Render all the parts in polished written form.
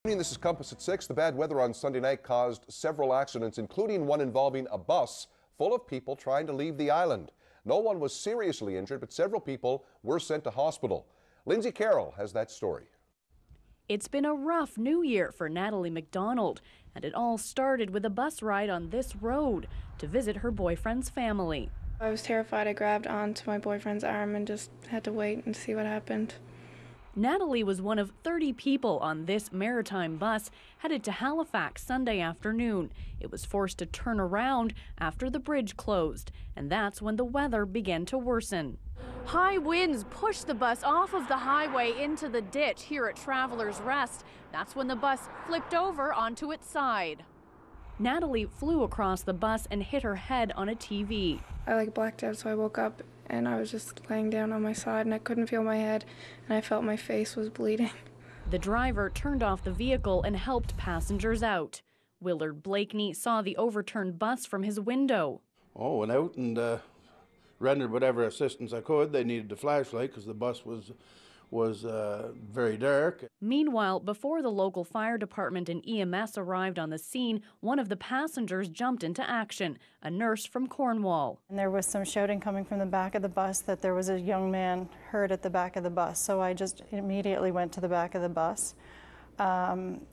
This is Compass at 6. The bad weather on Sunday night caused several accidents, including one involving a bus full of people trying to leave the island. No one was seriously injured, but several people were sent to hospital. Lindsay Carroll has that story. It's been a rough New Year for Natalie MacDonald, and it all started with a bus ride on this road to visit her boyfriend's family. I was terrified. I grabbed onto my boyfriend's arm and just had to wait and see what happened. Natalie was one of 30 people on this Maritime bus headed to Halifax Sunday afternoon. It was forced to turn around after the bridge closed, and that's when the weather began to worsen. High winds pushed the bus off of the highway into the ditch here at Travelers Rest. That's when the bus flipped over onto its side. Natalie flew across the bus and hit her head on a TV. I blacked out, so I woke up and I was just laying down on my side and I couldn't feel my head and I felt my face was bleeding. The driver turned off the vehicle and helped passengers out. Willard Blakeney saw the overturned bus from his window. Oh, went out and rendered whatever assistance I could. They needed a flashlight because the bus was very dark. Meanwhile, before the local fire department and EMS arrived on the scene, one of the passengers jumped into action, a nurse from Cornwall. And there was some shouting coming from the back of the bus that there was a young man hurt at the back of the bus. So I just immediately went to the back of the bus.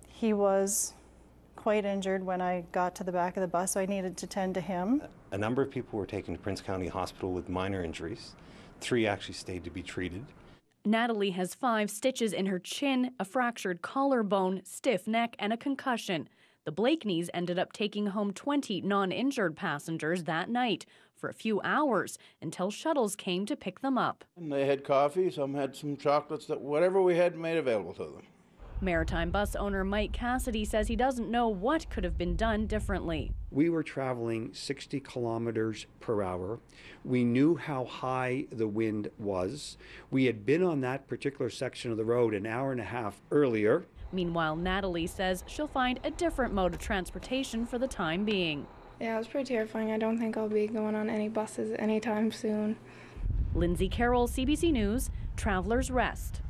He was quite injured when I got to the back of the bus, so I needed to tend to him. A number of people were taken to Prince County Hospital with minor injuries. 3 actually stayed to be treated. Natalie has 5 stitches in her chin, a fractured collarbone, stiff neck, and a concussion. The Blakeneys ended up taking home 20 non-injured passengers that night for a few hours until shuttles came to pick them up. And they had coffee, some had some chocolates, whatever we had made available to them. Maritime bus owner Mike Cassidy says he doesn't know what could have been done differently. We were traveling 60 kilometers per hour. We knew how high the wind was. We had been on that particular section of the road an hour and a half earlier. Meanwhile, Natalie says she'll find a different mode of transportation for the time being. Yeah, it was pretty terrifying. I don't think I'll be going on any buses anytime soon. Lindsay Carroll, CBC News, Travelers Rest.